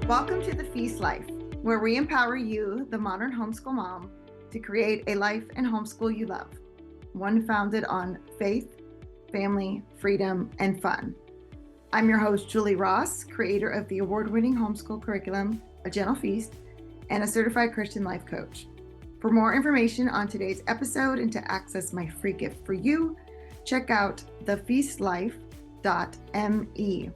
Welcome to The Feast Life, where we empower you, the modern homeschool mom, to create a life and homeschool you love. One founded on faith, family, freedom, and fun. I'm your host, Julie Ross, creator of the award-winning homeschool curriculum, A Gentle Feast, and a certified Christian life coach. For more information on today's episode and to access my free gift for you, check out thefeastlife.me.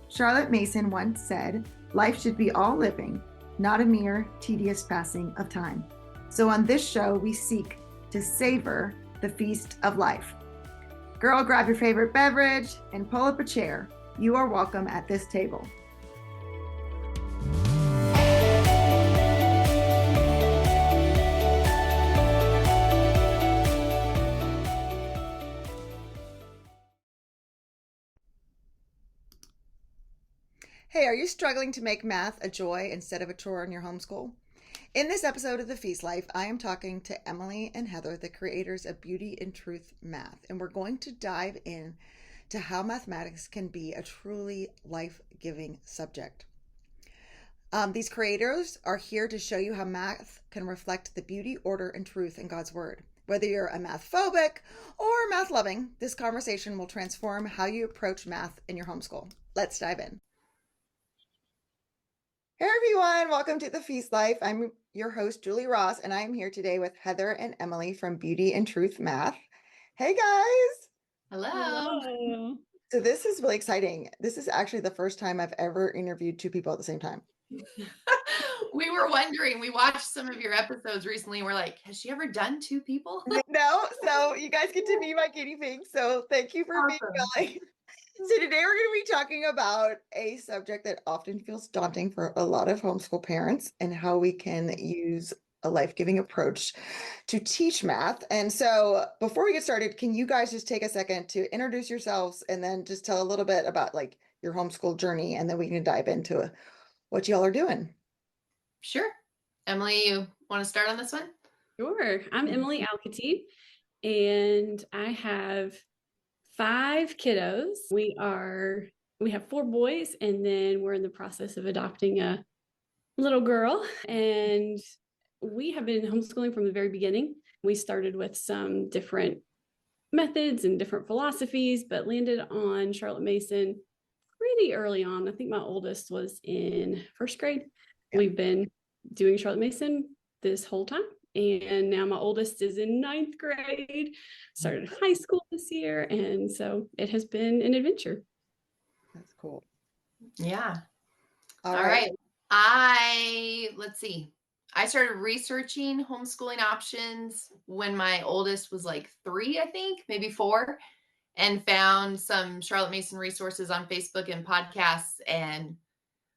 Charlotte Mason once said, "Life should be all living, not a mere tedious passing of time." So on this show, we seek to savor the feast of life. Girl, grab your favorite beverage and pull up a chair. You are welcome at this table. Hey, are you struggling to make math a joy instead of a chore in your homeschool? In this episode of The Feast Life, I am talking to Emily and Heather, the creators of Beauty and Truth Math, and we're going to dive in to how mathematics can be a truly life-giving subject. These creators are here to show you how math can reflect the beauty, order, and truth in God's Word. Whether you're a math phobic or math loving, this conversation will transform how you approach math in your homeschool. Let's dive in. Hey everyone, welcome to The Feast Life. I'm your host, Julie Ross, and I am here today with Heather and Emily from Beauty and Truth Math. Hey guys. Hello. So this is really exciting. This is actually the first time I've ever interviewed two people at the same time. We were wondering, we watched some of your episodes recently and we're like, has she ever done two people? No, so you guys get to be my guinea pigs. So thank you for being willing. So today we're going to be talking about a subject that often feels daunting for a lot of homeschool parents and how we can use a life-giving approach to teach math. And so before we get started, can you guys just take a second to introduce yourselves and then just tell a little bit about like your homeschool journey, and then we can dive into what y'all are doing. Sure. Emily, you want to start on this one? Sure. I'm Emily Alcatee, and I have 5 kiddos. We have 4 boys, and then we're in the process of adopting a little girl, and we have been homeschooling from the very beginning. We started with some different methods and different philosophies, but landed on Charlotte Mason pretty early on. I think my oldest was in 1st grade. Yeah. We've been doing Charlotte Mason this whole time. And now my oldest is in 9th grade, started high school this year. And so it has been an adventure. That's cool. Yeah. All right. Let's see. I started researching homeschooling options when my oldest was like 3, I think, maybe 4, and found some Charlotte Mason resources on Facebook and podcasts. And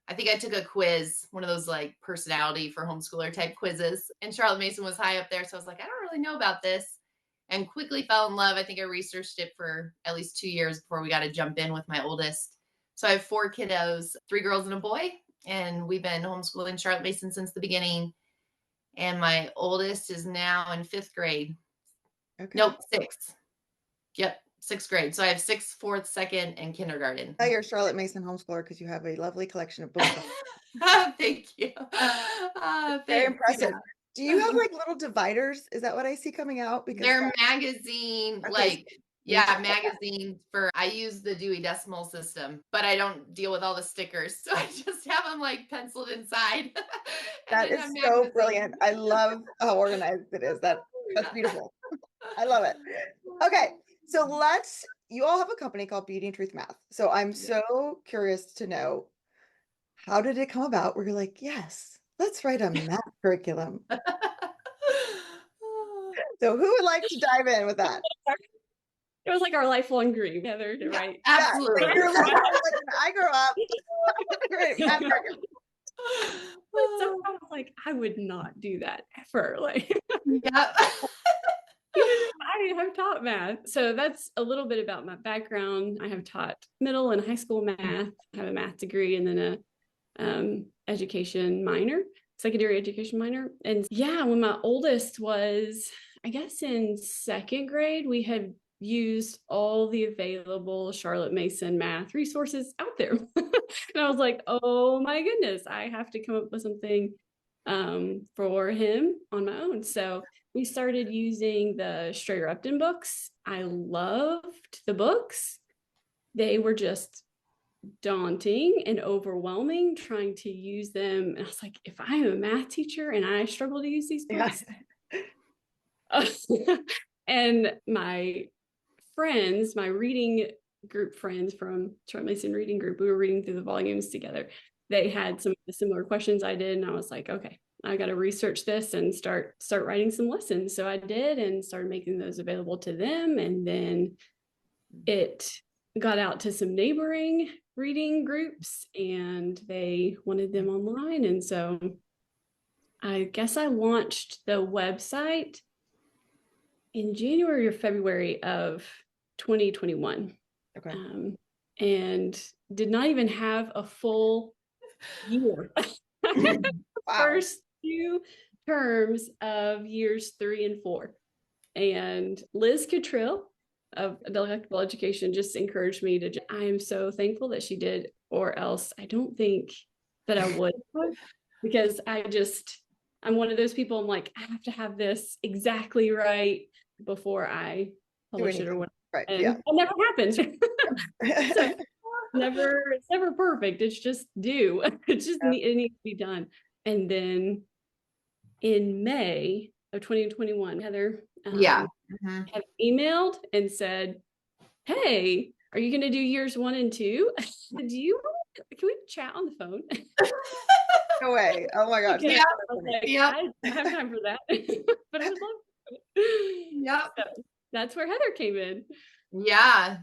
I think I took a quiz, one of those like personality for homeschooler type quizzes, and Charlotte Mason was high up there. So I was like, I don't really know about this, and quickly fell in love. I think I researched it for at least 2 years before we got to jump in with my oldest. So I have 4 kiddos, 3 girls and a boy, and we've been homeschooling Charlotte Mason since the beginning. And my oldest is now in 5th grade. Okay. Nope, 6th. Yep. 6th grade. So I have 6th, 4th, 2nd, and kindergarten. Oh, you're a Charlotte Mason homeschooler because you have a lovely collection of books. Thank you. Very impressive. Yeah. Do you have like little dividers? Is that what I see coming out? Because they're magazine, okay. Magazine for, I use the Dewey Decimal System, but I don't deal with all the stickers. So I just have them like penciled inside. That is so brilliant. I love how organized it is. That's beautiful. I love it. Okay. So you all have a company called Beauty and Truth Math. So I'm so curious to know, how did it come about where you're like, yes, let's write a math curriculum? So who would like to dive in with that? It was like our lifelong dream, Heather, right? Absolutely. Yeah, I grew up. Great math curriculum. So I was like, I would not do that ever. Like, yeah. I have taught math. So that's a little bit about my background. I have taught middle and high school math. I have a math degree and then a secondary education minor. And yeah, when my oldest was, I guess in 2nd grade, we had used all the available Charlotte Mason math resources out there. And I was like, oh my goodness, I have to come up with something for him on my own. So we started using the Strayer Upton books. I loved the books. They were just daunting and overwhelming trying to use them. And I was like, if I am a math teacher and I struggle to use these books. And my friends, my reading group friends from Charlotte Mason Reading Group, we were reading through the volumes together. They had some of the similar questions I did. And I was like, okay, I got to research this and start writing some lessons. So I did, and started making those available to them. And then it got out to some neighboring reading groups, and they wanted them online. And so I guess I launched the website in January or February of 2021. Okay. And did not even have a full year. Wow. First 2 terms of years 3 and 4. And Liz Cottrill of Delectable Education just encouraged me to, I am so thankful that she did, or else I don't think that I would have, because I'm one of those people, I'm like, I have to have this exactly right before I publish it or whatever. Right. And Yeah. it never happens. So it's never perfect. It's just due. It just it needs to be done. And then in May of 2021, Heather had emailed and said, hey, are you going to do years 1 and 2? Can we chat on the phone? No way. Oh my gosh. Yeah. I don't have time for that, but I would love to. Yeah. So that's where Heather came in. Yeah.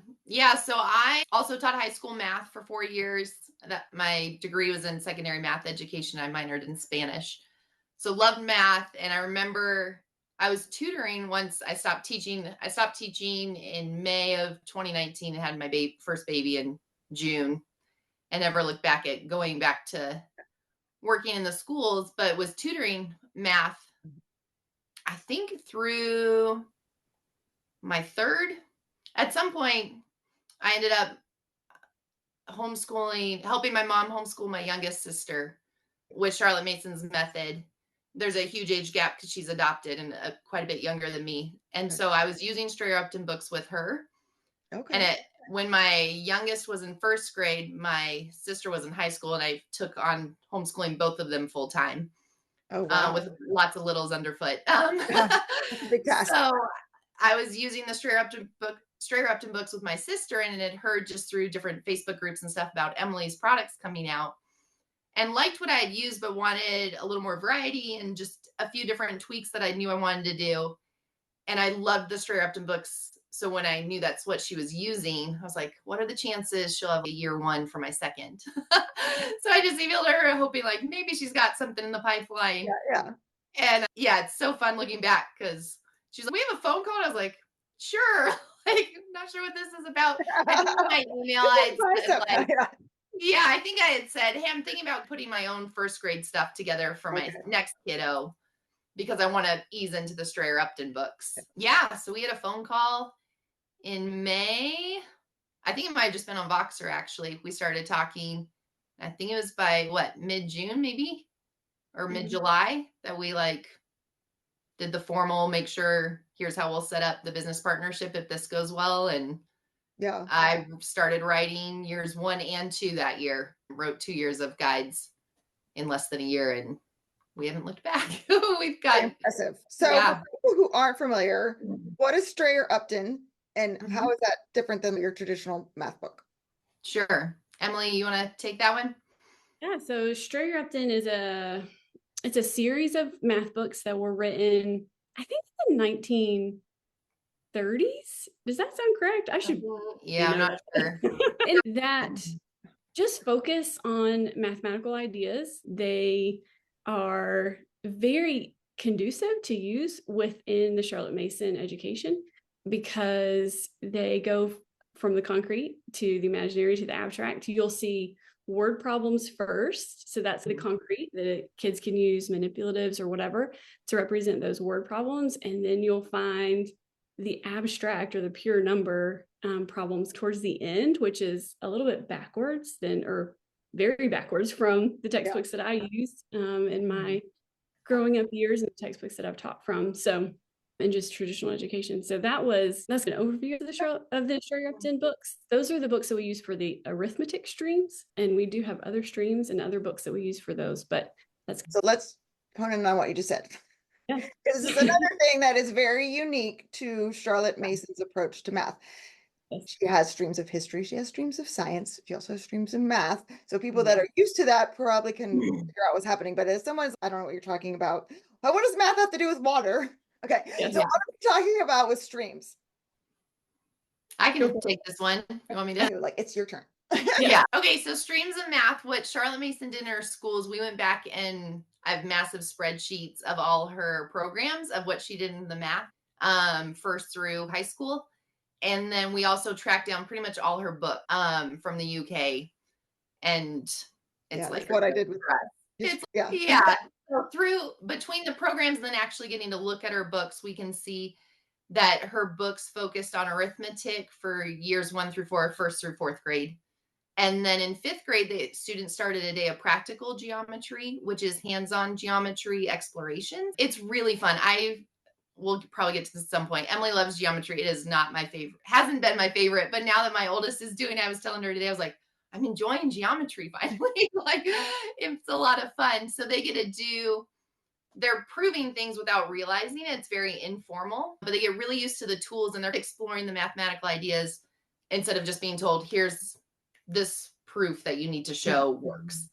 So I also taught high school math for 4 years. That my degree was in secondary math education. I minored in Spanish. So loved math. And I remember I was tutoring once I stopped teaching. I stopped teaching in May of 2019 and had my first baby in June, and never looked back at going back to working in the schools, but was tutoring math, I think through my 3rd. At some point, I ended up helping my mom homeschool my youngest sister with Charlotte Mason's method. There's a huge age gap because she's adopted and quite a bit younger than me. And so I was using Strayer Upton books with her. Okay. And when my youngest was in 1st grade, my sister was in high school, and I took on homeschooling both of them full time. Oh, wow. With lots of littles underfoot. Big task. So I was using the Strayer Upton books with my sister, and had heard just through different Facebook groups and stuff about Emily's products coming out, and liked what I had used, but wanted a little more variety and just a few different tweaks that I knew I wanted to do. And I loved the Strayer Upton books. So when I knew that's what she was using, I was like, what are the chances she'll have a year 1 for my 2nd? So I just emailed her hoping like maybe she's got something in the pipeline. Yeah. And it's so fun looking back, because she's like, we have a phone call. And I was like, sure. Like, I'm not sure what this is about. I think in my email I think I had said, hey, I'm thinking about putting my own 1st grade stuff together for my next kiddo, because I want to ease into the Strayer Upton books. Yeah. So we had a phone call in May. I think it might have just been on Voxer, actually. We started talking, I think it was by mid-June maybe, or mid-July, that we did the formal, make sure here's how we'll set up the business partnership if this goes well. And I started writing years 1 and 2 that year. Wrote 2 years of guides in less than a year, and we haven't looked back. We've got impressive. So for people who aren't familiar, what is Strayer Upton, and how is that different than your traditional math book? Sure. Emily, you want to take that one? Yeah. So Strayer Upton is it's a series of math books that were written, I think, in the 1930s. Does that sound correct? I should. I'm not sure. And that just focus on mathematical ideas. They are very conducive to use within the Charlotte Mason education, because they go from the concrete to the imaginary to the abstract. You'll see word problems first. So that's the concrete. The kids can use manipulatives or whatever to represent those word problems. And then you'll find the abstract or the pure number problems towards the end, which is a little bit backwards or very backwards from the textbooks that I used in my growing up years and the textbooks that I've taught from. So, and just traditional education. So that's an overview of the Shirley Upton books. Those are the books that we use for the arithmetic streams, and we do have other streams and other books that we use for those. But so let's hone in on what you just said. Yeah. This is another thing that is very unique to Charlotte Mason's approach to math. She has streams of history. She has streams of science. She also has streams of math. So people that are used to that probably can figure out what's happening. But as someone's, I don't know what you're talking about. What does math have to do with water? Okay. So what are we talking about with streams? I can take this one. You want me to? Like, it's your turn. Yeah. Okay. So streams of math, what Charlotte Mason did in her schools, we went back and I have massive spreadsheets of all her programs of what she did in the math first through high school. And then we also tracked down pretty much all her book from the UK. And it's like what I did with So between the programs and then actually getting to look at her books, we can see that her books focused on arithmetic for years 1 through 4, first through fourth grade. And then in fifth grade, the students started a day of practical geometry, which is hands-on geometry exploration. It's really fun. We'll probably get to this at some point. Emily loves geometry. It is not my favorite, hasn't been my favorite, but now that my oldest is doing it, I was telling her today, I was like, I'm enjoying geometry finally. Like, it's a lot of fun. So they get to they're proving things without realizing it. It's very informal, but they get really used to the tools and they're exploring the mathematical ideas instead of just being told, here's this proof that you need to show works.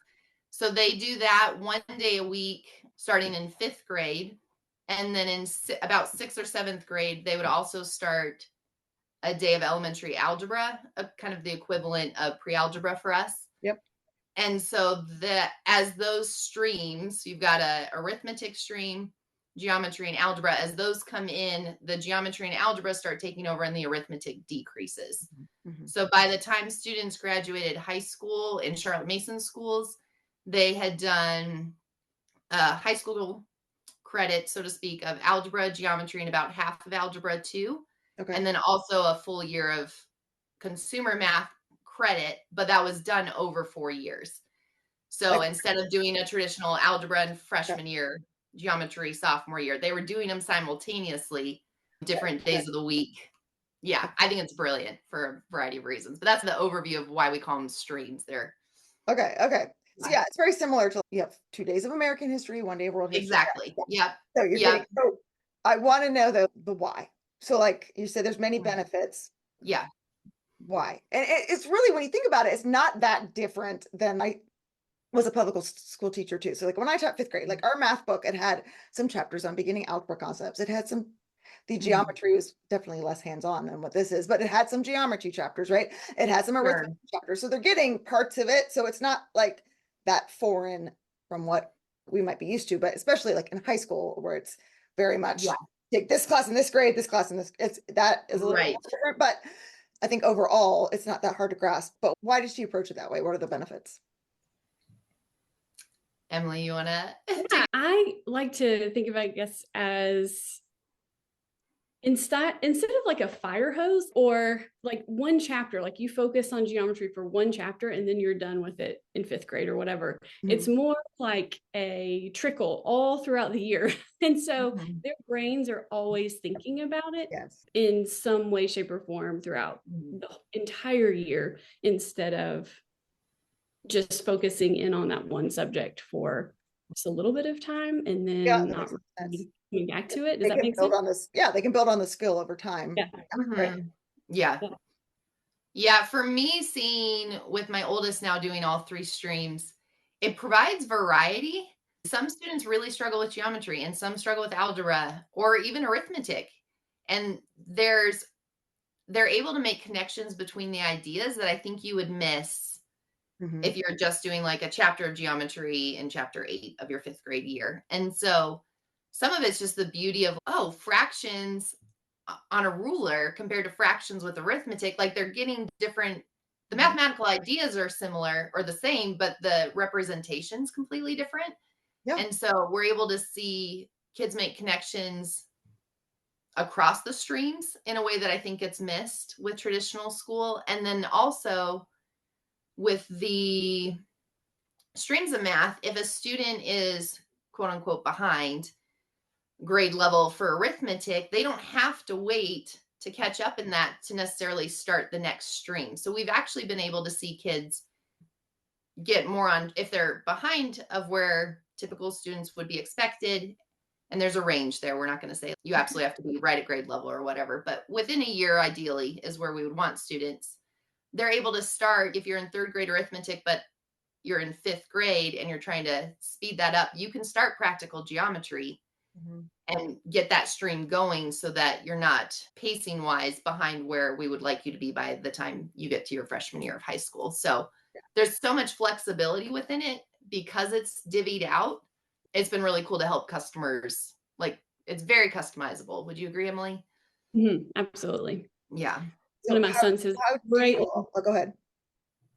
So they do that one day a week, starting in fifth grade. And then in about sixth or seventh grade, they would also start a day of elementary algebra, kind of the equivalent of pre-algebra for us. Yep. And so as those streams, you've got a arithmetic stream, geometry, and algebra. As those come in, the geometry and algebra start taking over and the arithmetic decreases. Mm-hmm. So by the time students graduated high school in Charlotte Mason schools, they had done high school credit, so to speak, of algebra, geometry, and about half of algebra 2. Okay. And then also a full year of consumer math credit, but that was done over 4 years. So instead of doing a traditional algebra in freshman year, geometry sophomore year, they were doing them simultaneously, different days of the week. Yeah, I think it's brilliant for a variety of reasons, but that's the overview of why we call them streams there. Okay. So yeah, it's very similar to, you have 2 days of American history, 1 day of world history. Exactly. Yeah. So you're getting, so I want to know the why. So like you said, there's many benefits. Yeah. Why? And it's really, when you think about it, it's not that different than I was a public school teacher too. So like when I taught fifth grade, like our math book, it had some chapters on beginning algebra concepts. It had the geometry was definitely less hands-on than what this is, but it had some geometry chapters, right? It had some arithmetic chapters. So they're getting parts of it. So it's not like that foreign from what we might be used to, but especially like in high school where it's very much take this class in this grade, this class in this, that is a little different, but I think overall it's not that hard to grasp. But why did she approach it that way? What are the benefits? Emily, you want to? I like to think of it, I guess, as instead of like a fire hose or like one chapter, like you focus on geometry for one chapter and then you're done with it in fifth grade or whatever. Mm-hmm. It's more like a trickle all throughout the year. And so their brains are always thinking about it in some way, shape, or form throughout the entire year instead of just focusing in on that one subject for just a little bit of time and then not really coming back to it. Does that make sense? They can build on the skill over time. Yeah. Right. Yeah. For me, seeing with my oldest now doing all 3 streams, it provides variety. Some students really struggle with geometry and some struggle with algebra or even arithmetic. And they're able to make connections between the ideas that I think you would miss if you're just doing like a chapter of geometry in chapter 8 of your 5th grade year. And so some of it's just the beauty of, fractions on a ruler compared to fractions with arithmetic. Like they're getting different, the mathematical ideas are similar or the same, but the representation's completely different. Yeah. And so we're able to see kids make connections across the streams in a way that I think gets missed with traditional school. And then also with the streams of math, if a student is quote unquote behind grade level for arithmetic, they don't have to wait to catch up in that to necessarily start the next stream. So we've actually been able to see kids get more on if they're behind of where typical students would be expected. And there's a range there. We're not going to say you absolutely have to be right at grade level or whatever, but within a year, ideally, is where we would want students. They're able to start if you're in third grade arithmetic, but you're in fifth grade and you're trying to speed that up, you can start practical geometry and get that stream going so that you're not pacing wise behind where we would like you to be by the time you get to your freshman year of high school. So there's so much flexibility within it because it's divvied out. It's been really cool to help customers. Like, it's very customizable. Would you agree, Emily? Absolutely. Yeah. So One of my sons has go ahead.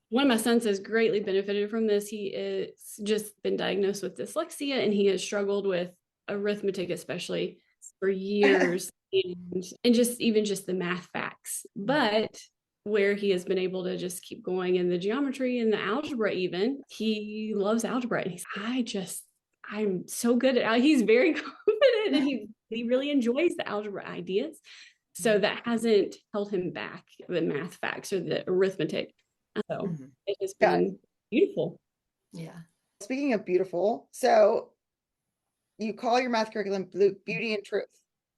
One of my sons has greatly benefited from this. He is just been diagnosed with dyslexia, and he has struggled with arithmetic, especially for years, and just even just the math facts. But where he has been able to just keep going in the geometry and the algebra, even he loves algebra. And I'm so good at. He's very confident, and he really enjoys the algebra ideas. So that hasn't held him back, the math facts or the arithmetic. So it has been beautiful. Yeah. Speaking of beautiful, so you call your math curriculum Beauty and Truth.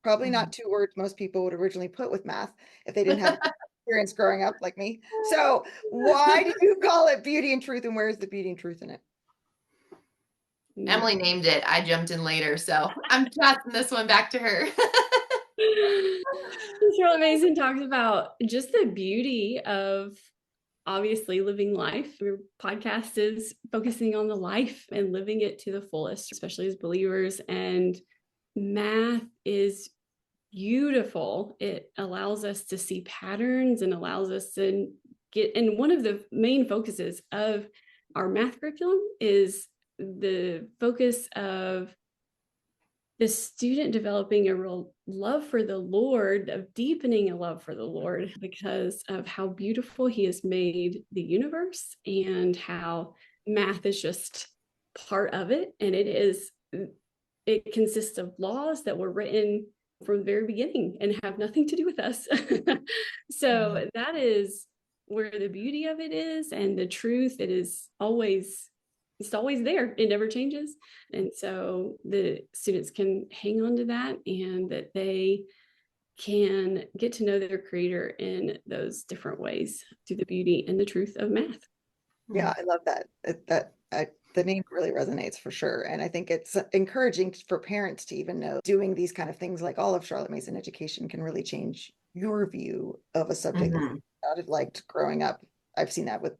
Probably not two words most people would originally put with math if they didn't have experience growing up like me. So why do you call it Beauty and Truth, and where's the beauty and truth in it? Emily named it. I jumped in later, so I'm tossing this one back to her. Charlotte Mason talks about just the beauty of obviously living life. Your podcast is focusing on the life and living it to the fullest, especially as believers. And math is beautiful. It allows us to see patterns and allows us to get, and one of the main focuses of our math curriculum is the focus of the student developing a real love for the Lord, of deepening a love for the Lord because of how beautiful he has made the universe and how math is just part of it. And it consists of laws that were written from the very beginning and have nothing to do with us. So that is where the beauty of it is, and the truth, it's always there. It never changes. And so the students can hang on to that, and that they can get to know their creator in those different ways through the beauty and the truth of math. Yeah, I love that. The name really resonates for sure. And I think it's encouraging for parents to even know doing these kind of things, like all of Charlotte Mason education, can really change your view of a subject that you have liked growing up. I've seen that with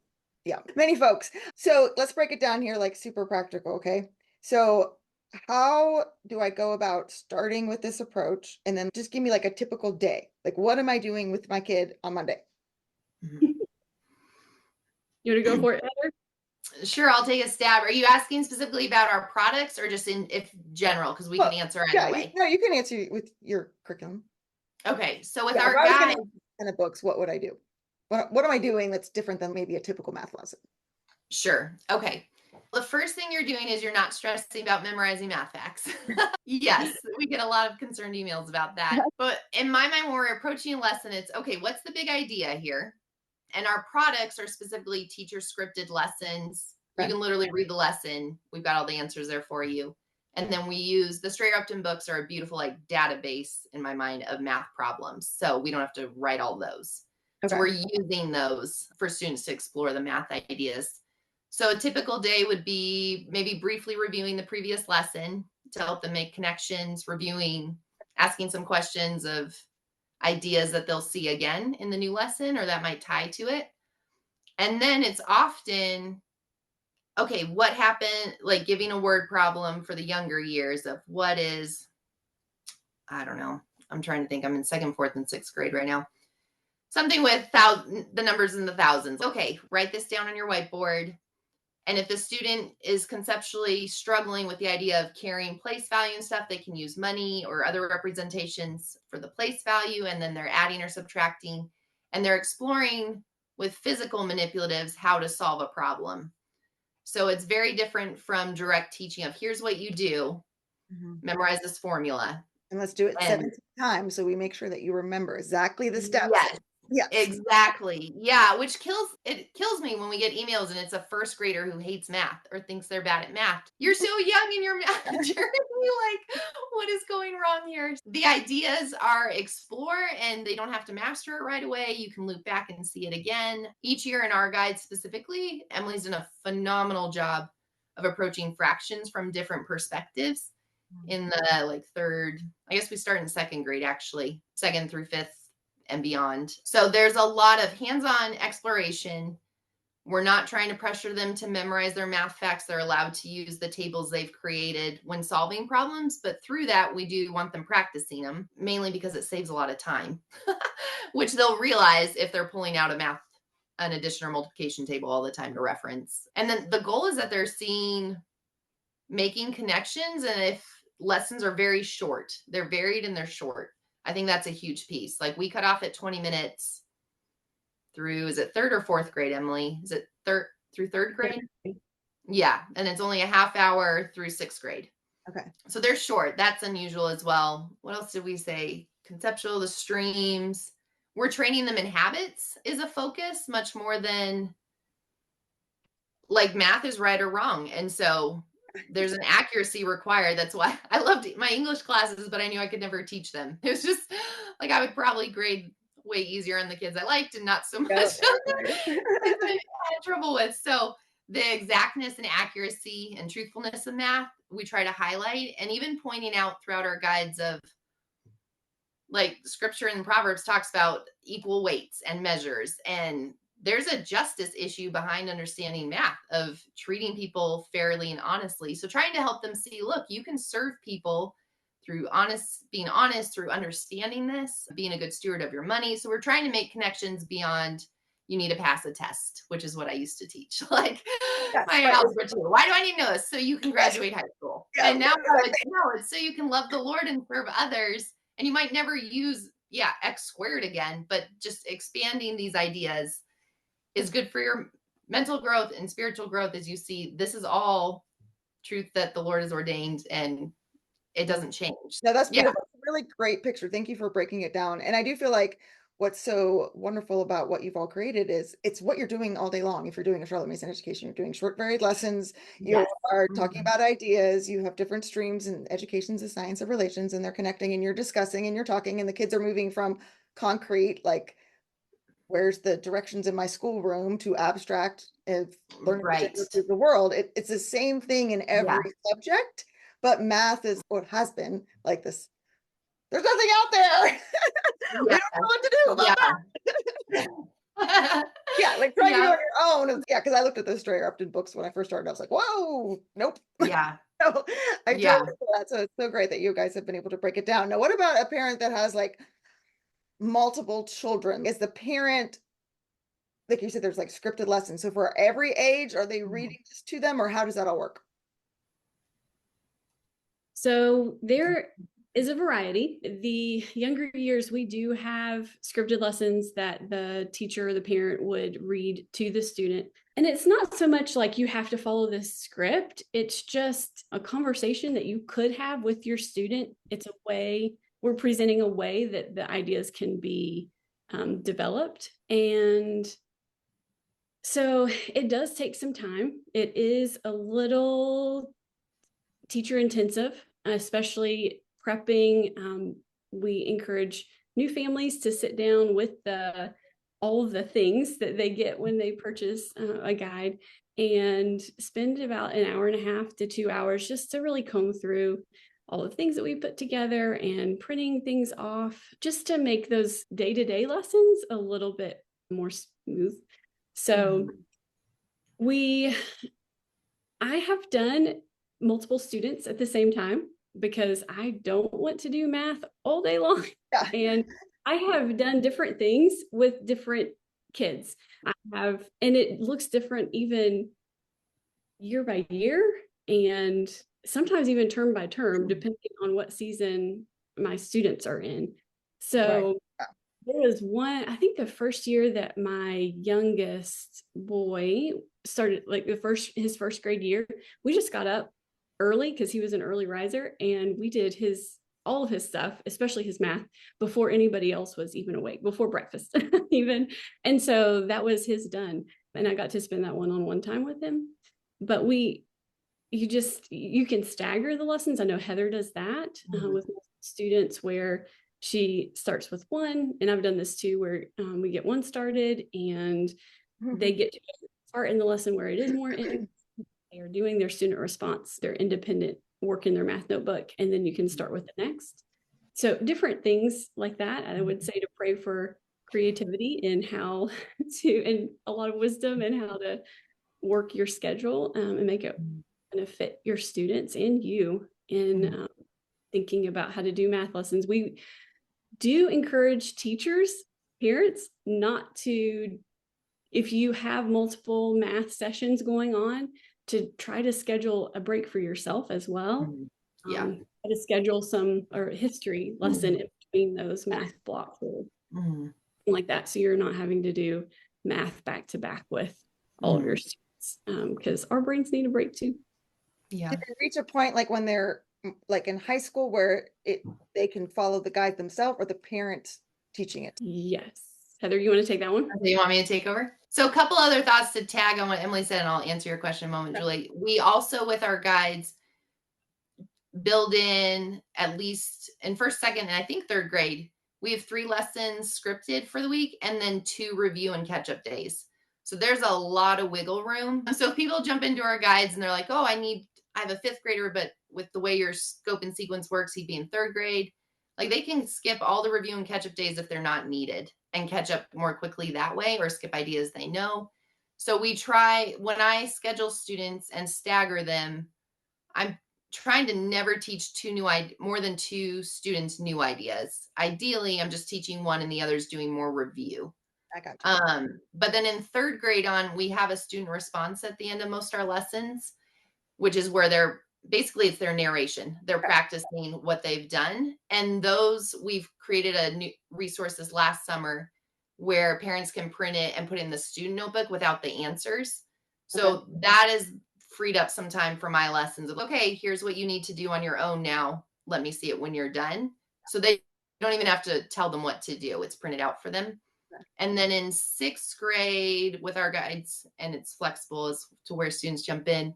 many folks. So let's break it down here, like super practical. Okay. So how do I go about starting with this approach? And then just give me like a typical day. Like, what am I doing with my kid on Monday? You want to go for it, Heather? Sure, I'll take a stab. Are you asking specifically about our products or just in general? Because we can answer either way. No, you can answer with your curriculum. Okay, so with our guide kind of books, what would I do? What am I doing that's different than maybe a typical math lesson? Sure. Okay. The first thing you're doing is you're not stressing about memorizing math facts. Yes, we get a lot of concerned emails about that. But in my mind, when we're approaching a lesson, it's okay, what's the big idea here? And our products are specifically teacher scripted lessons. You can literally read the lesson. We've got all the answers there for you. And then we use the Straight Upton books are a beautiful like database in my mind of math problems. So we don't have to write all those. So we're using those for students to explore the math ideas. So a typical day would be maybe briefly reviewing the previous lesson to help them make connections, reviewing, asking some questions of ideas that they'll see again in the new lesson or that might tie to it. And then it's often, okay, what happened, like giving a word problem for the younger years of what is, I don't know. I'm trying to think. I'm in second, fourth, and sixth grade right now. Something with the numbers in the thousands. Okay, write this down on your whiteboard. And if the student is conceptually struggling with the idea of carrying place value and stuff, they can use money or other representations for the place value. And then they're adding or subtracting, and they're exploring with physical manipulatives how to solve a problem. So it's very different from direct teaching of here's what you do, memorize this formula. And let's do it And 17 times so we make sure that you remember exactly the steps. yes, Yes. exactly. Yeah, which kills me when we get emails and it's a first grader who hates math or thinks they're bad at math. You're so young in your math journey. Like, what is going wrong here? The ideas are explore, and they don't have to master it right away. You can loop back and see it again. Each year in our guide specifically, Emily's done a phenomenal job of approaching fractions from different perspectives. In the like third, I guess we start in second grade, actually, second through fifth and beyond. So there's a lot of hands-on exploration. We're not trying to pressure them to memorize their math facts. They're allowed to use the tables they've created when solving problems, but through that, we do want them practicing them, mainly because it saves a lot of time, which they'll realize if they're pulling out an addition or multiplication table all the time to reference. And then the goal is that they're making connections, and if lessons are very short, they're varied and they're short. I think that's a huge piece. Like we cut off at 20 minutes through, is it third or fourth grade, Emily? Is it through third grade? Yeah. And it's only a half hour through sixth grade. Okay. So they're short. That's unusual as well. What else did we say? Conceptual, the streams. We're training them in habits is a focus much more than like math is right or wrong. And so there's an accuracy required. That's why I loved my English classes, but I knew I could never teach them. It was just like I would probably grade way easier on the kids I liked and not so much I had trouble with. So the exactness and accuracy and truthfulness of math, we try to highlight, and even pointing out throughout our guides of like scripture in Proverbs talks about equal weights and measures, and there's a justice issue behind understanding math of treating people fairly and honestly. So trying to help them see, look, you can serve people through being honest, through understanding this, being a good steward of your money. So we're trying to make connections beyond you need to pass a test, which is what I used to teach. Like my algebra too. Why do I need to know this? So you can graduate high school. And now it's so you can love the Lord and serve others. And you might never use, X squared again, but just expanding these ideas is good for your mental growth and spiritual growth. As you see, this is all truth that the Lord has ordained, and it doesn't change. No, that's beautiful. Yeah. Really great picture. Thank you for breaking it down. And I do feel like what's so wonderful about what you've all created is it's what you're doing all day long. If you're doing a Charlotte Mason education, you're doing short varied lessons, you are talking about ideas, you have different streams, and education's a science of relations, and they're connecting and you're discussing and you're talking, and the kids are moving from concrete, like where's the directions in my schoolroom, to abstract of learning the world. It's the same thing in every subject, but math is what has been like this. There's nothing out there. We don't know what to do about that. Like trying to do it on your own. Because I looked at those Strayer Upton books when I first started. I was like, whoa, nope. Yeah. So I totally feel that. So it's so great that you guys have been able to break it down. Now, what about a parent that has like multiple children? Is the parent, like you said, there's like scripted lessons. So for every age, are they reading this to them, or how does that all work? So there is a variety. The younger years, we do have scripted lessons that the teacher or the parent would read to the student. And it's not so much like you have to follow this script. It's just a conversation that you could have with your student. It's a way, we're presenting a way that the ideas can be developed. And so it does take some time. It is a little teacher intensive, especially prepping. We encourage new families to sit down with all of the things that they get when they purchase a guide and spend about an hour and a half to 2 hours just to really comb through all the things that we put together and printing things off, just to make those day-to-day lessons a little bit more smooth. So I have done multiple students at the same time because I don't want to do math all day long. And I have done different things with different kids. And it looks different even year by year and sometimes even term by term, depending on what season my students are in. So there was one, I think the first year that my youngest boy started, like his first grade year, we just got up early because he was an early riser, and we did all of his stuff, especially his math, before anybody else was even awake, before breakfast even. And so that was his done. And I got to spend that one-on-one time with him. But you can stagger the lessons. I know Heather does that with students, where she starts with one, and I've done this too, where we get one started and they get to part in the lesson where it is more they are doing their student response, their independent work in their math notebook, and then you can start with the next. So different things like that. I would say to pray for creativity and how and a lot of wisdom and how to work your schedule and make it benefit your students and you in thinking about how to do math lessons. We do encourage teachers, parents, not to, if you have multiple math sessions going on, to try to schedule a break for yourself as well. Try to schedule some or history lesson in between those math blocks or like that, so you're not having to do math back to back with all of your students, because our brains need a break too. Did they reach a point like when they're like in high school where they can follow the guide themselves, or the parent teaching it? Yes. Heather, you want to take that one? You want me to take over? So a couple other thoughts to tag on what Emily said, and I'll answer your question in a moment, Julie. We also, with our guides, build in, at least in first, second, and I think third grade, we have 3 lessons scripted for the week and then 2 review and catch up days. So there's a lot of wiggle room. So if people jump into our guides and they're like, oh, I have a 5th grader, but with the way your scope and sequence works, he'd be in 3rd grade. Like, they can skip all the review and catch up days if they're not needed and catch up more quickly that way, or skip ideas they know. So we try, when I schedule students and stagger them, I'm trying to never teach more than 2 students new ideas. Ideally, I'm just teaching one and the other's doing more review. I got you. But then in 3rd grade on, we have a student response at the end of most of our lessons, which is where it's their narration. They're practicing what they've done. And those, we've created a new resources last summer where parents can print it and put it in the student notebook without the answers. So that is freed up some time for my lessons of, okay, here's what you need to do on your own now. Let me see it when you're done. So they don't even have to tell them what to do. It's printed out for them. And then in 6th grade with our guides, and it's flexible as to where students jump in,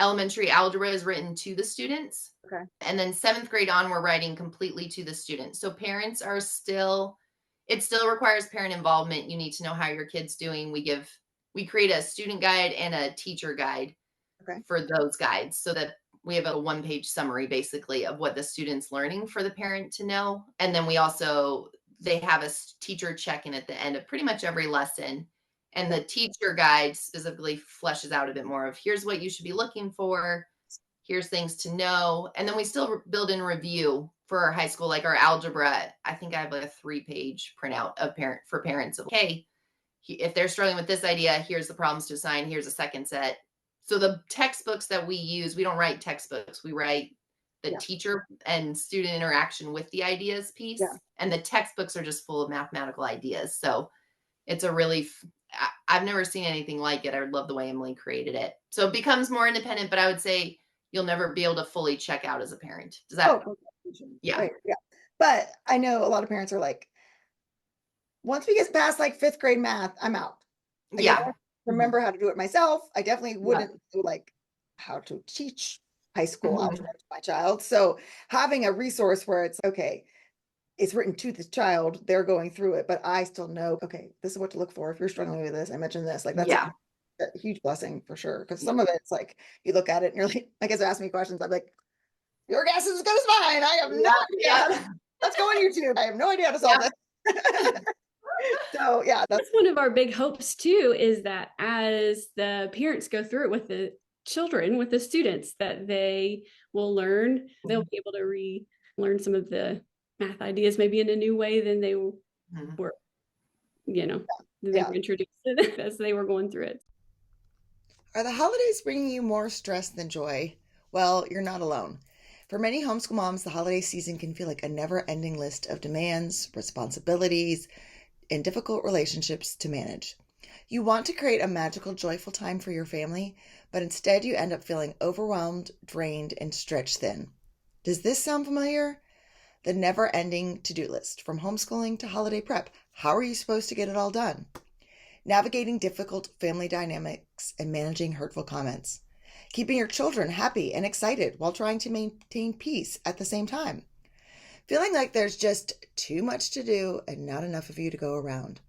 elementary algebra is written to the students. And then 7th grade on, we're writing completely to the students. So parents are it still requires parent involvement. You need to know how your kid's doing. We create a student guide and a teacher guide for those guides, so that we have a 1-page summary basically of what the student's learning for the parent to know. And then they have a teacher check-in at the end of pretty much every lesson. And the teacher guide specifically fleshes out a bit more of, here's what you should be looking for. Here's things to know. And then we still build in review for our high school, like our algebra. I think I have like a 3-page printout for parents of, okay, if they're struggling with this idea, here's the problems to assign. Here's a second set. So the textbooks that we use, we don't write textbooks. We write the teacher and student interaction with the ideas piece. And the textbooks are just full of mathematical ideas. So it's I've never seen anything like it. I love the way Emily created it. So it becomes more independent, but I would say you'll never be able to fully check out as a parent. Does that? Yeah. But I know a lot of parents are like, once we get past like 5th grade math, I'm out. I remember how to do it myself. I definitely wouldn't do like how to teach high school algebra to my child. So having a resource where it's okay, it's written to the child, they're going through it, but I still know, okay, this is what to look for if you're struggling with this. I mentioned this, like that's a huge blessing for sure. Because some of it's like you look at it and you're like, my kids ask me questions, I'm like, your guess is as good as mine. I have no idea. Let's go on YouTube. I have no idea how to solve this. So that's one of our big hopes too, is that as the parents go through it with the children, with the students, that they will learn, they'll be able to relearn some of the math ideas maybe in a new way than they were, they were introduced as they were going through it. Are the holidays bringing you more stress than joy? Well, you're not alone. For many homeschool moms, the holiday season can feel like a never ending list of demands, responsibilities, and difficult relationships to manage. You want to create a magical, joyful time for your family, but instead you end up feeling overwhelmed, drained, and stretched thin. Does this sound familiar? The never ending to do list, from homeschooling to holiday prep. How are you supposed to get it all done? Navigating difficult family dynamics and managing hurtful comments. Keeping your children happy and excited while trying to maintain peace at the same time. Feeling like there's just too much to do and not enough of you to go around.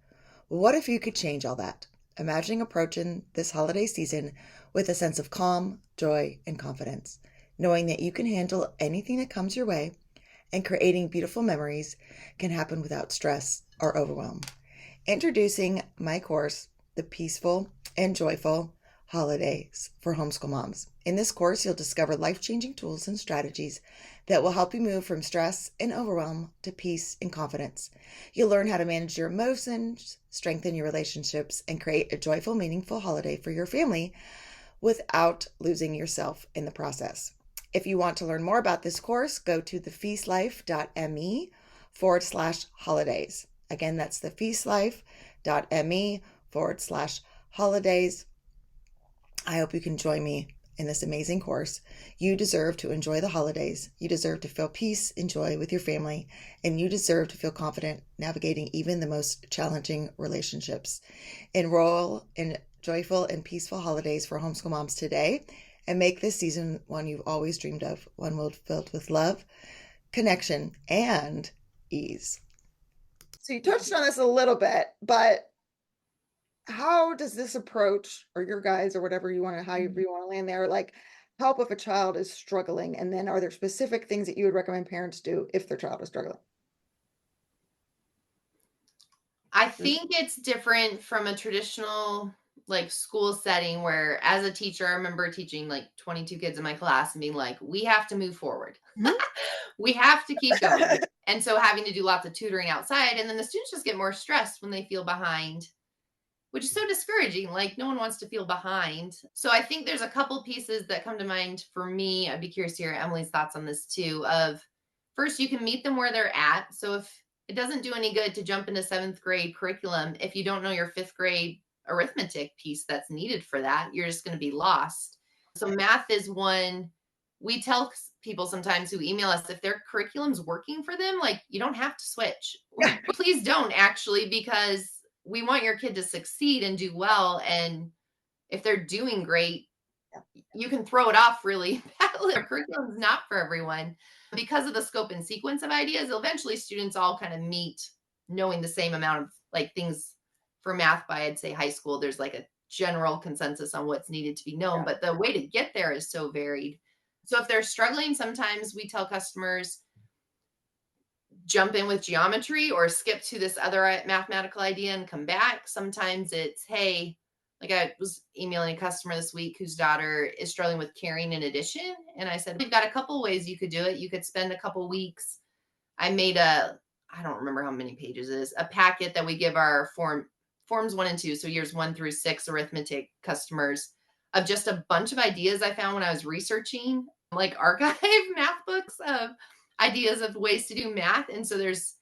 What if you could change all that? Imagining approaching this holiday season with a sense of calm, joy, and confidence, knowing that you can handle anything that comes your way, and creating beautiful memories can happen without stress or overwhelm. Introducing my course, The Peaceful and Joyful Holidays for Homeschool Moms. In this course, you'll discover life-changing tools and strategies that will help you move from stress and overwhelm to peace and confidence. You'll learn how to manage your emotions, strengthen your relationships, and create a joyful, meaningful holiday for your family without losing yourself in the process. If you want to learn more about this course, go to thefeastlife.me/holidays. Again, that's thefeastlife.me/holidays. I hope you can join me in this amazing course. You deserve to enjoy the holidays. You deserve to feel peace and joy with your family, and you deserve to feel confident navigating even the most challenging relationships. Enroll in joyful and peaceful holidays for homeschool moms today, and make this season one you've always dreamed of, one filled with love, connection, and ease. So you touched on this a little bit, but how does this approach, or your guys, or whatever you want to, however you want to land there, like help if a child is struggling? And then are there specific things that you would recommend parents do if their child is struggling? I think it's different from a traditional like school setting where as a teacher, I remember teaching like 22 kids in my class and being like, we have to move forward. We have to keep going. And so having to do lots of tutoring outside, and then the students just get more stressed when they feel behind, which is so discouraging. Like no one wants to feel behind. So I think there's a couple pieces that come to mind for me. I'd be curious to hear Emily's thoughts on this too. Of first, you can meet them where they're at. So if it doesn't do any good to jump into 7th grade curriculum, if you don't know your 5th grade arithmetic piece that's needed for that, you're just going to be lost. So math is one. We tell people sometimes who email us, if their curriculum's working for them, like you don't have to switch. Please don't, actually, because we want your kid to succeed and do well. And if they're doing great, you can throw it off really badly. Our curriculum is not for everyone. Because of the scope and sequence of ideas, eventually students all kind of meet knowing the same amount of like things. For math by, I'd say, high school, there's like a general consensus on what's needed to be known, but the way to get there is so varied. So if they're struggling, sometimes we tell customers, jump in with geometry or skip to this other mathematical idea and come back. Sometimes it's, hey, like I was emailing a customer this week whose daughter is struggling with carrying an addition. And I said, we've got a couple ways you could do it. You could spend a couple weeks. I made I don't remember how many pages it is, a packet that we give our forms 1 and 2. So years 1 through 6 arithmetic customers, of just a bunch of ideas I found when I was researching like archive math books of ideas of ways to do math. And so here's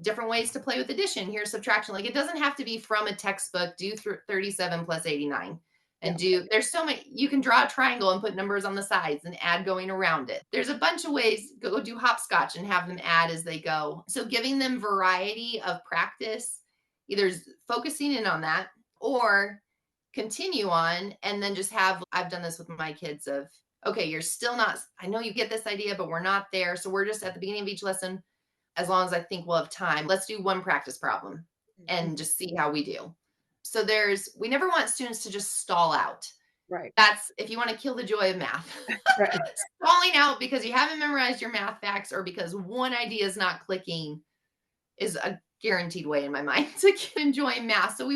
different ways to play with addition. Here's subtraction. Like it doesn't have to be from a textbook. Do 37 plus 89 and there's so many, you can draw a triangle and put numbers on the sides and add going around it. There's a bunch of ways. Go do hopscotch and have them add as they go. So giving them variety of practice, either focusing in on that or continue on, and then just I've done this with my kids of, okay, you're still not, I know you get this idea, but we're not there. So we're just at the beginning of each lesson, as long as I think we'll have time, let's do one practice problem and just see how we do. So we never want students to just stall out. Right. That's if you want to kill the joy of math. Right. Stalling out because you haven't memorized your math facts or because one idea is not clicking is a guaranteed way in my mind to enjoy math. So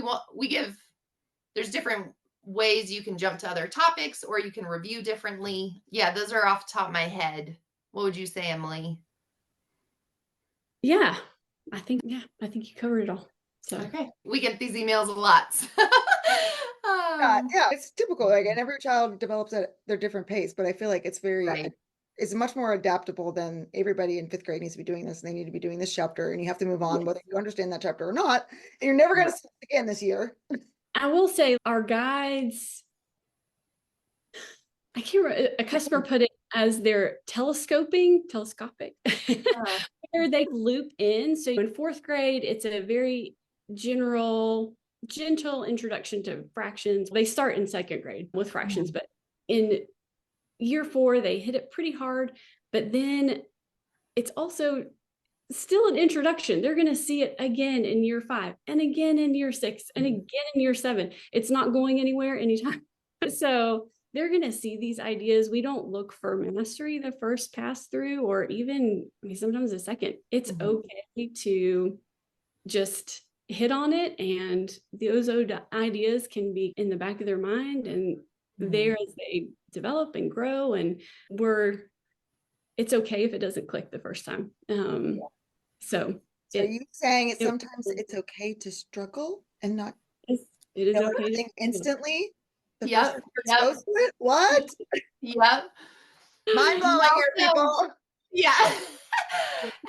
there's different ways you can jump to other topics or you can review differently. Yeah, those are off the top of my head. What would you say, Emily? Yeah, I think you covered it all. So okay, we get these emails a lot. Yeah, it's typical. Like, and every child develops at their different pace, but I feel like Right. it's much more adaptable than everybody in fifth grade needs to be doing this, and they need to be doing this chapter, and you have to move on Yes. whether you understand that chapter or not. And you're never going Right. to see it again this year. I will say our guides, I can't remember, a customer put it as their telescopic, where they loop in. So in fourth grade, it's a very gentle introduction to fractions. They start in second grade with fractions, but in year 4, they hit it pretty hard. But then it's also still an introduction. They're going to see it again in year 5 and again in year 6 and again in year 7. It's not going anywhere anytime. So they're going to see these ideas. We don't look for mastery the first pass through, or even, I mean, sometimes a second. It's okay to just hit on it, and those ideas can be in the back of their mind and there as they develop and grow. And it's okay if it doesn't click the first time. So So are you saying it sometimes it's okay to struggle and not it is know okay to everything instantly the first Yep. time you're exposed to it? What? Yep. Mind blowing here, people. Yeah.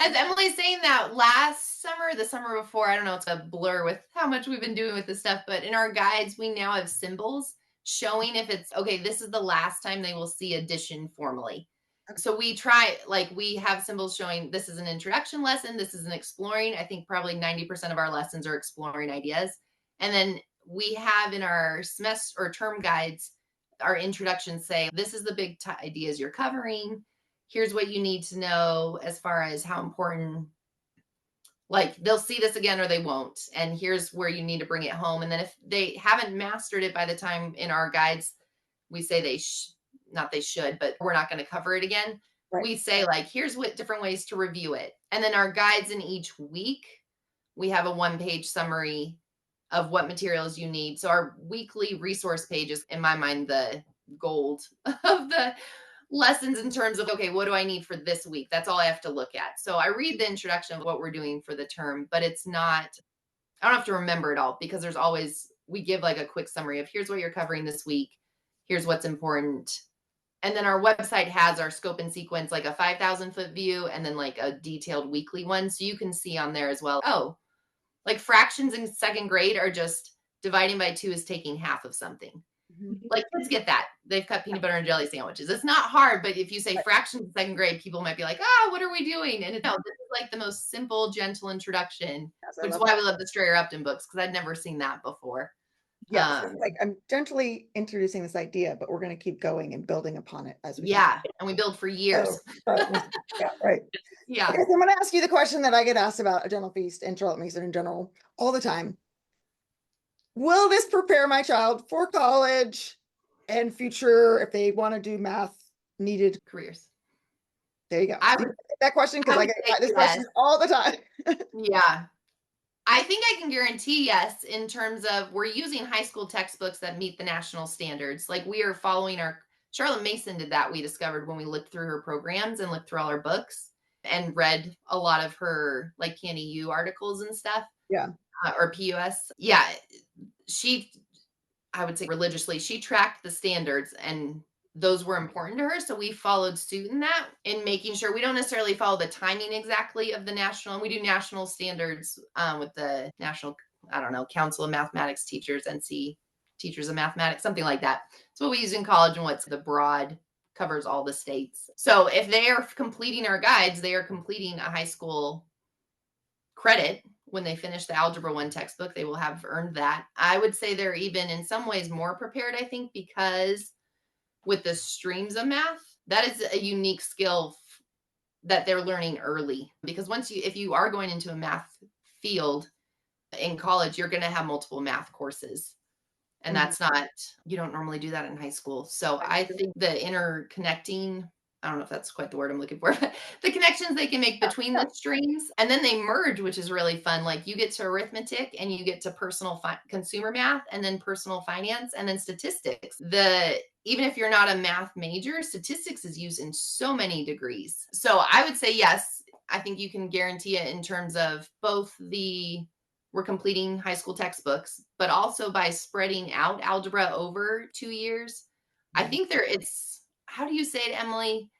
As Emily's saying that, last summer, the summer before, I don't know, it's a blur with how much we've been doing with this stuff, but in our guides, we now have symbols showing if it's okay, this is the last time they will see addition formally. So we try, like, we have symbols showing this is an introduction lesson, this is an exploring. I think probably 90% of our lessons are exploring ideas. And then we have in our semester or term guides, our introductions say, this is the big ideas you're covering. Here's what you need to know as far as how important, like, they'll see this again or they won't. And here's where you need to bring it home. And then if they haven't mastered it by the time in our guides, we say not they should, but we're not going to cover it again. Right. We say, like, here's what different ways to review it. And then our guides in each week, we have a 1-page summary of what materials you need. So our weekly resource page is, in my mind, the gold of the lessons in terms of, okay, what do I need for this week? That's all I have to look at. So I read the introduction of what we're doing for the term, but it's not, I don't have to remember it all, because there's always, we give like a quick summary of here's what you're covering this week. Here's what's important. And then our website has our scope and sequence, like a 5,000-foot view, and then like a detailed weekly one. So you can see on there as well, oh, like fractions in second grade are just dividing by 2 is taking half of something. Like, kids get that. They've cut peanut butter and jelly sandwiches. It's not hard, but if you say fractions in second grade, people might be like, what are we doing? And no, this is like the most simple, gentle introduction, which is why we love the Strayer Upton books, because I'd never seen that before. Yes, like, I'm gently introducing this idea, but we're going to keep going and building upon it as we go. And we build for years. Yeah, right. Yeah. Okay, so I'm going to ask you the question that I get asked about A Gentle Feast and Charlotte Mason in general all the time. Will this prepare my child for college and future, if they want to do math needed careers? There you go. That question, because I get this question all the time. Yeah. I think I can guarantee yes, in terms of we're using high school textbooks that meet the national standards. Like, we are following Charlotte Mason did that, we discovered when we looked through her programs and looked through all her books and read a lot of her, like, PNEU articles and stuff. Yeah. Or PUS. Yeah. I would say religiously, she tracked the standards, and those were important to her. So we followed suit in that, in making sure we don't necessarily follow the timing exactly of the national. And we do national standards with the National, I don't know, Council of Mathematics Teachers, NC Teachers of Mathematics, something like that. It's what we use in college, and what's the broad covers all the states. So if they are completing our guides, they are completing a high school credit. When they finish the Algebra 1 textbook, they will have earned that. I would say they're even in some ways more prepared, I think, because with the streams of math, that is a unique skill that they're learning early. Because if you are going into a math field in college, you're going to have multiple math courses. And that's not, you don't normally do that in high school. So I think the interconnecting, I don't know if that's quite the word I'm looking for, but the connections they can make between the streams, and then they merge, which is really fun. Like, you get to arithmetic, and you get to personal consumer math, and then personal finance, and then statistics. Even if you're not a math major, statistics is used in so many degrees. So I would say, yes, I think you can guarantee it in terms of both the we're completing high school textbooks, but also by spreading out algebra over 2 years. I think it's, how do you say it, Emily?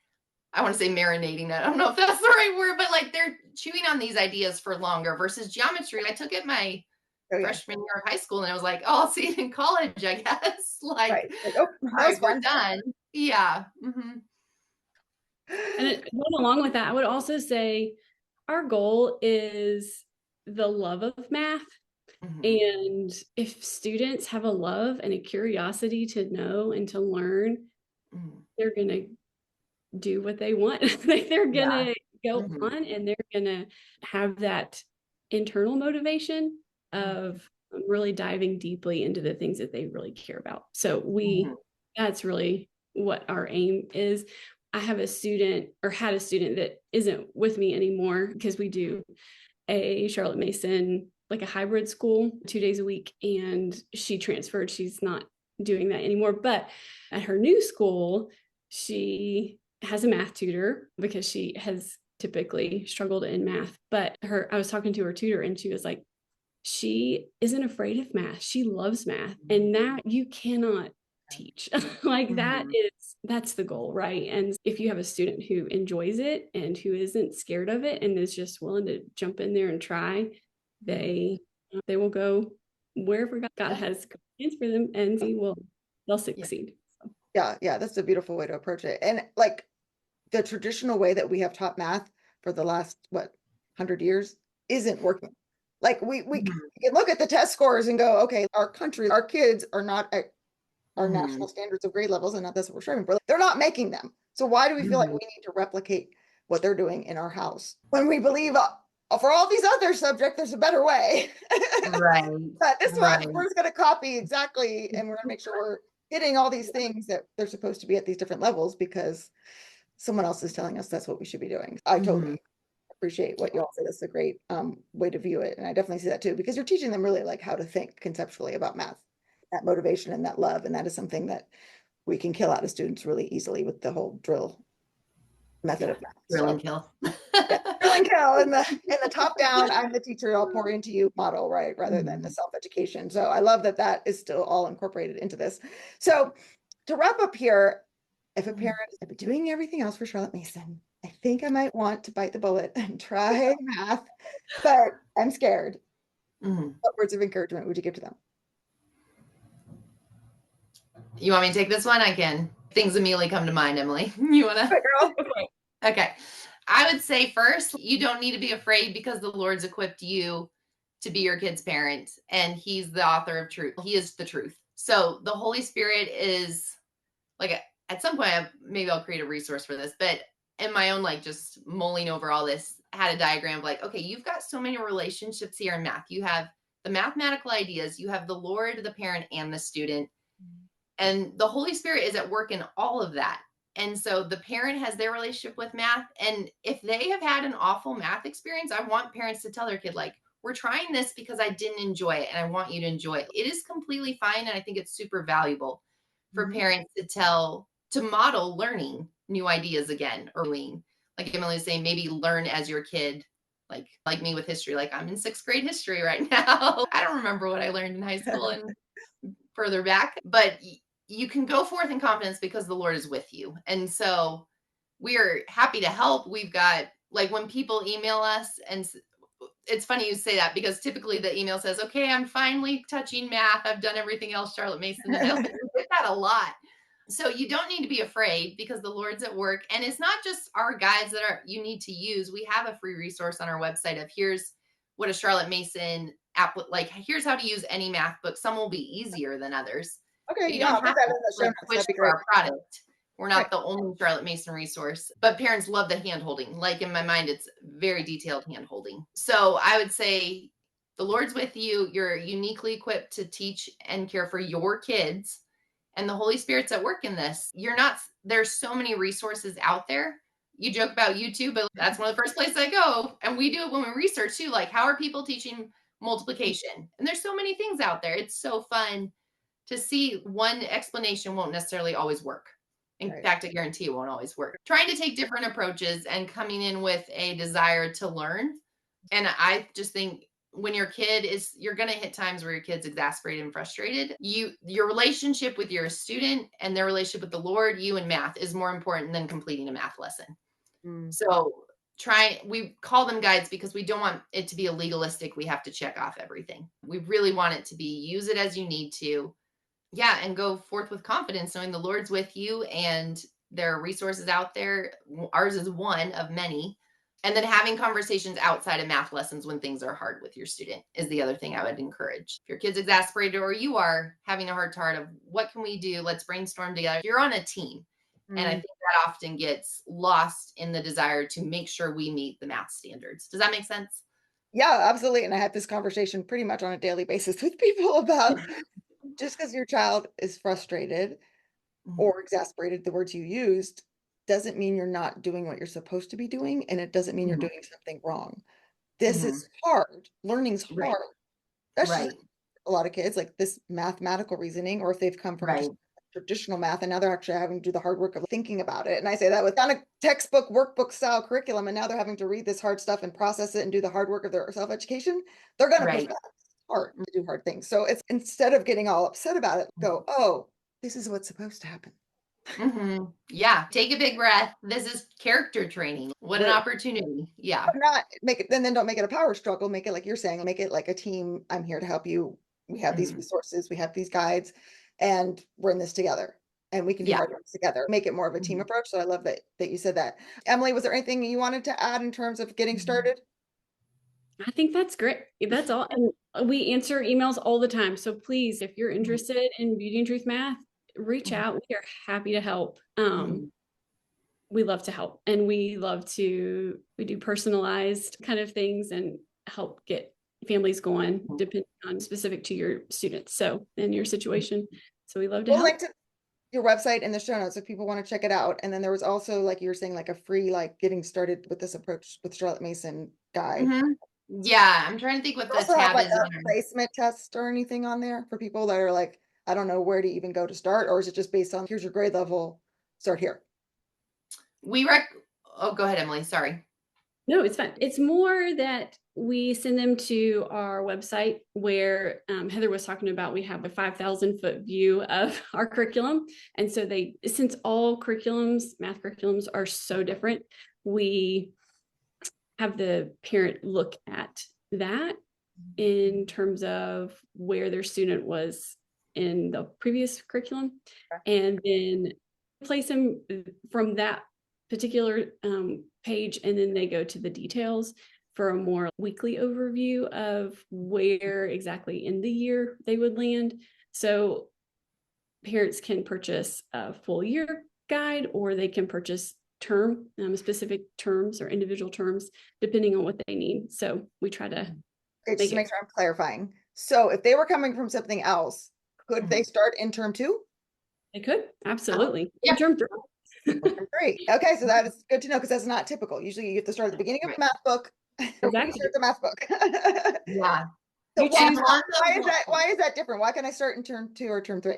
I want to say marinating it. I don't know if that's the right word, but like they're chewing on these ideas for longer versus geometry. I took it my freshman year of high school and I was like, oh, I'll see it in college, I guess. Like, Like, oh, all that was right, we're fun. done. Yeah. And going along with that, I would also say our goal is the love of math. And if students have a love and a curiosity to know and to learn, they're going to do what they want. They're going to go on and they're going to have that internal motivation of really diving deeply into the things that they really care about. So that's really what our aim is. I have a student, or had a student, that isn't with me anymore because we do a Charlotte Mason, like a hybrid school, 2 days a week, and she transferred. She's not doing that anymore. But at her new school, she has a math tutor because she has typically struggled in math. But I was talking to her tutor and she was like, she isn't afraid of math. She loves math. And that you cannot teach. Like that's the goal, right? And if you have a student who enjoys it and who isn't scared of it and is just willing to jump in there and try, they will go wherever God has plans for them, and they'll succeed. Yeah, that's a beautiful way to approach it. And like the traditional way that we have taught math for the last 100 years isn't working. Like we can look at the test scores and go, okay, our country, our kids are not at our national standards of grade levels, and that's what we're striving for. They're not making them. So why do we feel like we need to replicate what they're doing in our house when we believe for all these other subjects, there's a better way? Right. But this one, we're just going to copy exactly, and we're going to make sure we're hitting all these things that they're supposed to be at these different levels because someone else is telling us that's what we should be doing. I totally appreciate what you all say. That's a great way to view it. And I definitely see that too, because you're teaching them really like how to think conceptually about math, that motivation and that love. And that is something that we can kill out of students really easily with the whole drill method of math. Drill and kill. Drill and kill in the top down, I'm the teacher, I'll pour into you model, right? Rather than the self-education. So I love that is still all incorporated into this. So to wrap up here, if a parent has been doing everything else for Charlotte Mason, I think I might want to bite the bullet and try math, but I'm scared. What words of encouragement would you give to them? You want me to take this one? I can. Things immediately come to mind, Emily. You want to? Girl. Okay. I would say first, you don't need to be afraid because the Lord's equipped you to be your kid's parent, and he's the author of truth. He is the truth. So the Holy Spirit is like, at some point, maybe I'll create a resource for this, but in my own, like just mulling over all this, had a diagram of like, okay, you've got so many relationships here in math. You have the mathematical ideas, you have the Lord, the parent, and the student. And the Holy Spirit is at work in all of that. And so the parent has their relationship with math. And if they have had an awful math experience, I want parents to tell their kid, like, we're trying this because I didn't enjoy it and I want you to enjoy it. It is completely fine. And I think it's super valuable for parents to model learning new ideas again, or like Emily was saying, maybe learn as your kid, like me with history. Like I'm in 6th grade history right now. I don't remember what I learned in high school and further back, but you can go forth in confidence because the Lord is with you. And so we are happy to help. We've got, like, when people email us, and it's funny you say that because typically the email says, okay, I'm finally touching math. I've done everything else, Charlotte Mason. And I get that a lot. So you don't need to be afraid because the Lord's at work. And it's not just our guides that you need to use. We have a free resource on our website of here's what a Charlotte Mason app, like here's how to use any math book. Some will be easier than others. Okay, you don't have to switch to our product. We're not the only Charlotte Mason resource, but parents love the hand holding. Like in my mind, it's very detailed hand holding. So I would say the Lord's with you. You're uniquely equipped to teach and care for your kids. And the Holy Spirit's at work in this. There's so many resources out there. You joke about YouTube, but that's one of the first places I go. And we do it when we research too. Like, how are people teaching multiplication? And there's so many things out there. It's so fun to see. One explanation won't necessarily always work. In fact, I guarantee it won't always work. Trying to take different approaches and coming in with a desire to learn. And I just think when your kid is, you're going to hit times where your kid's exasperated and frustrated. Your relationship with your student and their relationship with the Lord, you and math, is more important than completing a math lesson. So we call them guides because we don't want it to be a legalistic, we have to check off everything. We really want it to be, use it as you need to. Yeah. And go forth with confidence, knowing the Lord's with you and there are resources out there. Ours is one of many. And then having conversations outside of math lessons when things are hard with your student is the other thing I would encourage. If your kid's exasperated or you are having a hard time of what can we do? Let's brainstorm together. You're on a team. And I think that often gets lost in the desire to make sure we meet the math standards. Does that make sense? Yeah, absolutely. And I have this conversation pretty much on a daily basis with people about just because your child is frustrated or exasperated, the words you used, doesn't mean you're not doing what you're supposed to be doing. And it doesn't mean you're doing something wrong. This is hard. Learning's Right. hard. That's Right. just a lot of kids, like this mathematical reasoning, or if they've come from just traditional math and now they're actually having to do the hard work of thinking about it. And I say that with on a textbook workbook style curriculum, and now they're having to read this hard stuff and process it and do the hard work of their self-education. They're going to push back. It's hard to do hard things. So it's, instead of getting all upset about it, go, oh, this is what's supposed to happen. Yeah. Take a big breath. This is character training. What an opportunity. Yeah. Not make it, then don't make it a power struggle. Make it like you're saying, make it like a team. I'm here to help you. We have these resources, we have these guides, and we're in this together. And we can do hard work together. Make it more of a team approach. So I love that you said that. Emily, was there anything you wanted to add in terms of getting started? I think that's great. That's all. And we answer emails all the time. So please, if you're interested in Beauty and Truth Math, reach out. We are happy to help. We love to help, and we do personalized kind of things and help get families going depending on specific to your students. So in your situation. So we love to help. Link to your website in the show notes if people want to check it out. And then there was also, like you were saying, like a free, like getting started with this approach with Charlotte Mason guide. Yeah, I'm trying to think what the tab is. A placement test or anything on there for people that are like, I don't know where to even go to start, or is it just based on here's your grade level, start here? Oh, go ahead, Emily. Sorry. No, it's fine. It's more that we send them to our website where Heather was talking about. We have a 5,000-foot view of our curriculum. And so since all math curriculums are so different, we have the parent look at that in terms of where their student was in the previous curriculum, and then place them from that particular page, and then they go to the details for a more weekly overview of where exactly in the year they would land. So parents can purchase a full year guide, or they can purchase specific terms or individual terms depending on what they need. So we try to just to make sure I'm clarifying. So if they were coming from something else, could they start in term 2? They could, absolutely. Yeah. Term 3. Great. Okay, so that is good to know, because that's not typical. Usually you have to start at the beginning of the math book. Exactly. Start the math book. Yeah. So why is that different? Why can I start in term 2 or term 3?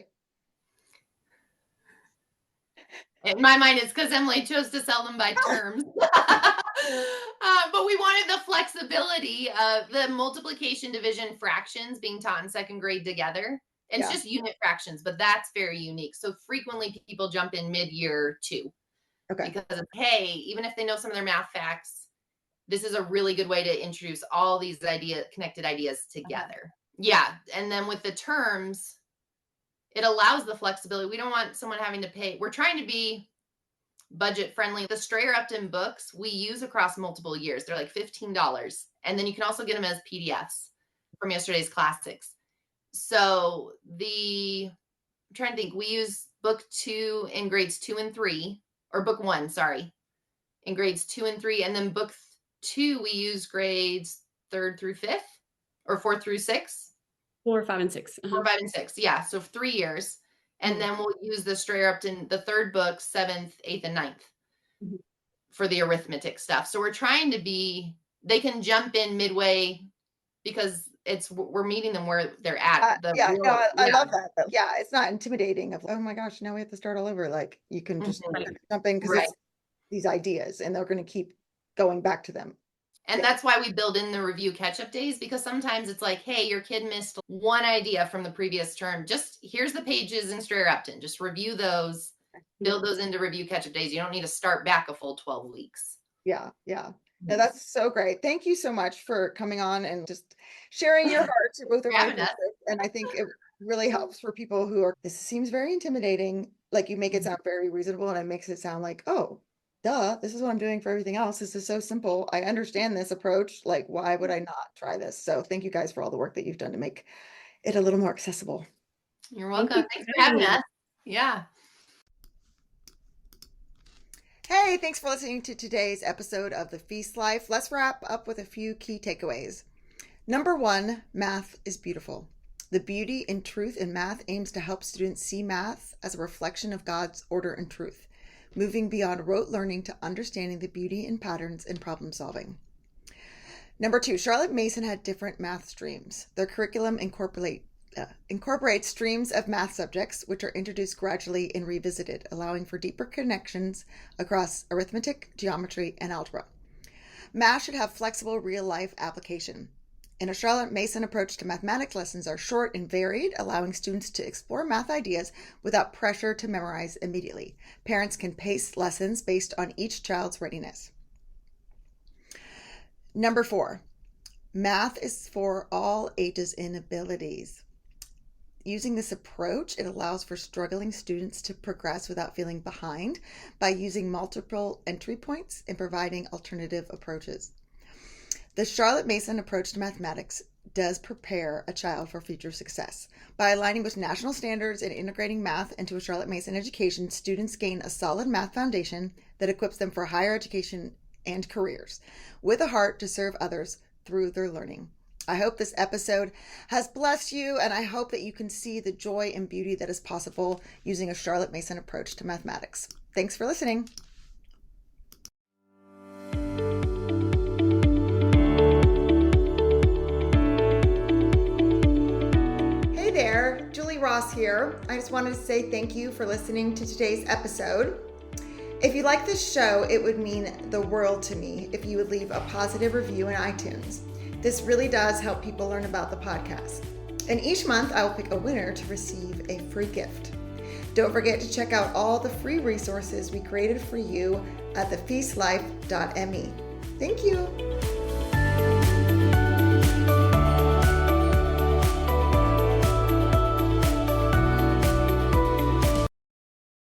In my mind, it's because Emily chose to sell them by terms. But we wanted the flexibility of the multiplication, division, fractions being taught in second grade together. And it's just unit fractions, but that's very unique. So frequently people jump in mid-year 2. Okay. Because, hey, even if they know some of their math facts, this is a really good way to introduce all these connected ideas together. Yeah. And then with the terms, it allows the flexibility. We don't want someone having to pay. We're trying to be budget friendly. The Strayer Upton books we use across multiple years. They're like $15. And then you can also get them as PDFs from yesterday's classics. So I'm trying to think, we use book 2 in grades 2 and 3, or book 1, sorry, in grades 2 and 3. And then book 2, we use grades 3rd through 5th, or 4th through 6. 4, 5, and 6. 4, 5, and 6. Yeah. So 3 years. And then we'll use the Strayer Upton, the 3rd book, 7th, 8th, and 9th for the arithmetic stuff. So we're trying to they can jump in midway because we're meeting them where they're at. I love that. Yeah, it's not intimidating of, oh my gosh, now we have to start all over. Like you can just jump in because it's these ideas and they're going to keep going back to them. And that's why we build in the review catch-up days, because sometimes it's like, hey, your kid missed one idea from the previous term. Just here's the pages in Strayer-Upton. Just review those, build those into review catch-up days. You don't need to start back a full 12 weeks. Yeah. No, that's so great. Thank you so much for coming on and just sharing your heart to both of our Having us. voices. And I think it really helps for people who are, this seems very intimidating. Like you make it sound very reasonable, and it makes it sound like, oh, duh, this is what I'm doing for everything else. This is so simple. I understand this approach. Like, why would I not try this? So thank you guys for all the work that you've done to make it a little more accessible. You're welcome. Thanks for having us. Yeah. Hey, thanks for listening to today's episode of The Feast Life. Let's wrap up with a few key takeaways. Number 1, math is beautiful. The beauty in truth in math aims to help students see math as a reflection of God's order and truth, moving beyond rote learning to understanding the beauty in patterns and problem solving. Number 2, Charlotte Mason had different math streams. Their curriculum incorporates streams of math subjects, which are introduced gradually and revisited, allowing for deeper connections across arithmetic, geometry, and algebra. Math should have flexible real-life application. In a Charlotte Mason approach to mathematics, lessons are short and varied, allowing students to explore math ideas without pressure to memorize immediately. Parents can pace lessons based on each child's readiness. Number 4, math is for all ages and abilities. Using this approach, it allows for struggling students to progress without feeling behind by using multiple entry points and providing alternative approaches. The Charlotte Mason approach to mathematics does prepare a child for future success. By aligning with national standards and integrating math into a Charlotte Mason education, students gain a solid math foundation that equips them for higher education and careers, with a heart to serve others through their learning. I hope this episode has blessed you, and I hope that you can see the joy and beauty that is possible using a Charlotte Mason approach to mathematics. Thanks for listening. Hey there, Julie Ross here. I just wanted to say thank you for listening to today's episode. If you like this show, it would mean the world to me if you would leave a positive review in iTunes. This really does help people learn about the podcast. And each month I will pick a winner to receive a free gift. Don't forget to check out all the free resources we created for you at thefeastlife.me. Thank you.